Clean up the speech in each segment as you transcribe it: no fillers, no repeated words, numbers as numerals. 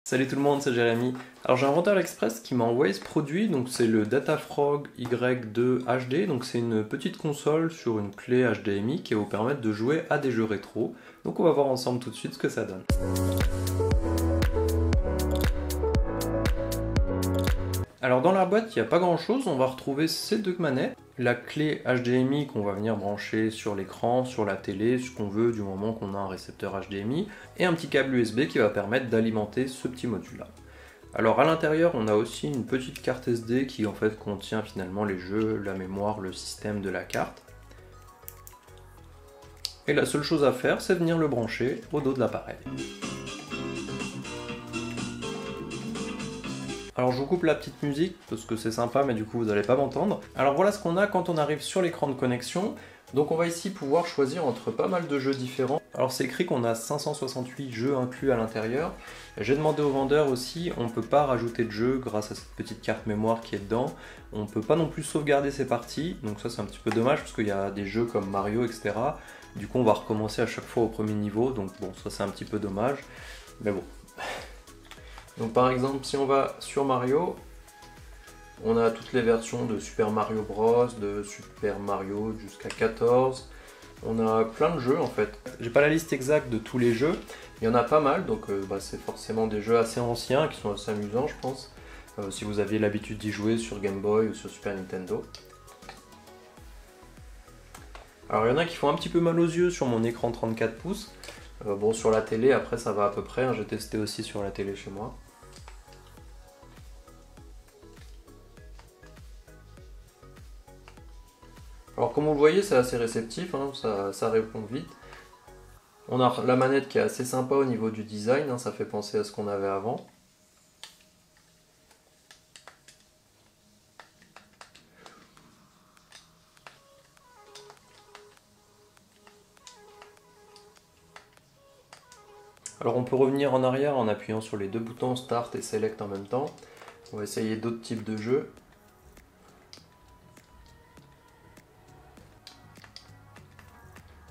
Salut tout le monde, c'est Jérémy. Alors j'ai inventé à l'Express qui m'a envoyé ce produit, donc c'est le Datafrog Y2 HD, donc c'est une petite console sur une clé HDMI qui va vous permettre de jouer à des jeux rétro. Donc on va voir ensemble tout de suite ce que ça donne. Alors dans la boîte, il n'y a pas grand chose, on va retrouver ces deux manettes, la clé HDMI qu'on va venir brancher sur l'écran, sur la télé, ce qu'on veut du moment qu'on a un récepteur HDMI, et un petit câble USB qui va permettre d'alimenter ce petit module là. Alors à l'intérieur, on a aussi une petite carte SD qui en fait contient finalement les jeux, la mémoire, le système de la carte. Et la seule chose à faire, c'est venir le brancher au dos de l'appareil. Alors je vous coupe la petite musique parce que c'est sympa mais du coup vous n'allez pas m'entendre. Alors voilà ce qu'on a quand on arrive sur l'écran de connexion. Donc on va ici pouvoir choisir entre pas mal de jeux différents. Alors c'est écrit qu'on a 568 jeux inclus à l'intérieur. J'ai demandé au vendeur aussi, on ne peut pas rajouter de jeux grâce à cette petite carte mémoire qui est dedans. On ne peut pas non plus sauvegarder ses parties, donc ça c'est un petit peu dommage parce qu'il y a des jeux comme Mario etc. Du coup on va recommencer à chaque fois au premier niveau, donc bon ça c'est un petit peu dommage. Mais bon. Donc par exemple, si on va sur Mario, on a toutes les versions de Super Mario Bros, de Super Mario jusqu'à 14. On a plein de jeux en fait. J'ai pas la liste exacte de tous les jeux, il y en a pas mal, donc c'est forcément des jeux assez anciens qui sont assez amusants je pense. Si vous aviez l'habitude d'y jouer sur Game Boy ou sur Super Nintendo. Alors il y en a qui font un petit peu mal aux yeux sur mon écran 34 pouces. Bon sur la télé après ça va à peu près, hein. J'ai testé aussi sur la télé chez moi. Alors comme vous le voyez c'est assez réceptif, hein, ça répond vite. On a la manette qui est assez sympa au niveau du design, hein, ça fait penser à ce qu'on avait avant. Alors on peut revenir en arrière en appuyant sur les deux boutons Start et Select en même temps. On va essayer d'autres types de jeux.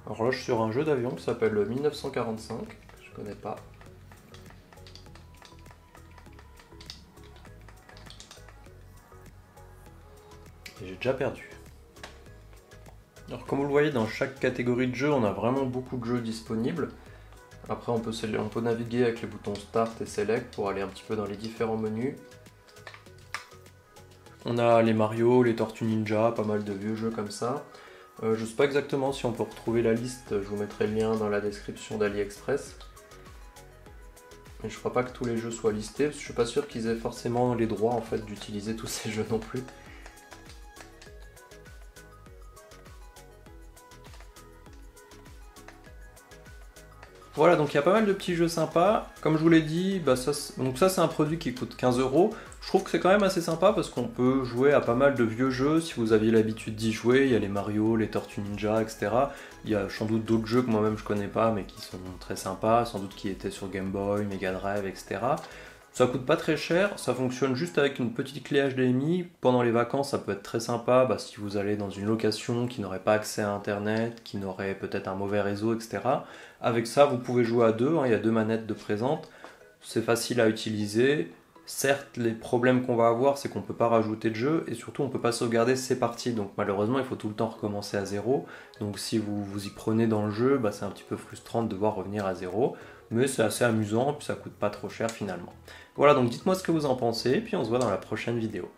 Alors là je suis sur un jeu d'avion qui s'appelle 1945, que je connais pas. Et j'ai déjà perdu. Alors comme vous le voyez dans chaque catégorie de jeu on a vraiment beaucoup de jeux disponibles. Après on peut naviguer avec les boutons Start et Select pour aller un petit peu dans les différents menus. On a les Mario, les Tortues Ninja, pas mal de vieux jeux comme ça. Je ne sais pas exactement si on peut retrouver la liste, je vous mettrai le lien dans la description d'AliExpress. Mais je crois pas que tous les jeux soient listés, parce que je suis pas sûr qu'ils aient forcément les droits en fait d'utiliser tous ces jeux non plus. Voilà, donc il y a pas mal de petits jeux sympas. Comme je vous l'ai dit, ça c'est un produit qui coûte 15 €. Je trouve que c'est quand même assez sympa parce qu'on peut jouer à pas mal de vieux jeux. Si vous aviez l'habitude d'y jouer, il y a les Mario, les Tortues Ninja, etc. Il y a sans doute d'autres jeux que moi-même je connais pas mais qui sont très sympas, sans doute qui étaient sur Game Boy, Mega Drive, etc. Ça coûte pas très cher, ça fonctionne juste avec une petite clé HDMI. Pendant les vacances, ça peut être très sympa si vous allez dans une location qui n'aurait pas accès à internet, qui n'aurait peut-être un mauvais réseau, etc. Avec ça, vous pouvez jouer à deux, hein, il y a deux manettes de présente. C'est facile à utiliser. Certes, les problèmes qu'on va avoir, c'est qu'on ne peut pas rajouter de jeu et surtout on ne peut pas sauvegarder ses parties. Donc malheureusement, il faut tout le temps recommencer à zéro. Donc si vous vous y prenez dans le jeu, c'est un petit peu frustrant de devoir revenir à zéro. Mais c'est assez amusant, puis ça coûte pas trop cher finalement. Voilà, donc dites-moi ce que vous en pensez, puis on se voit dans la prochaine vidéo.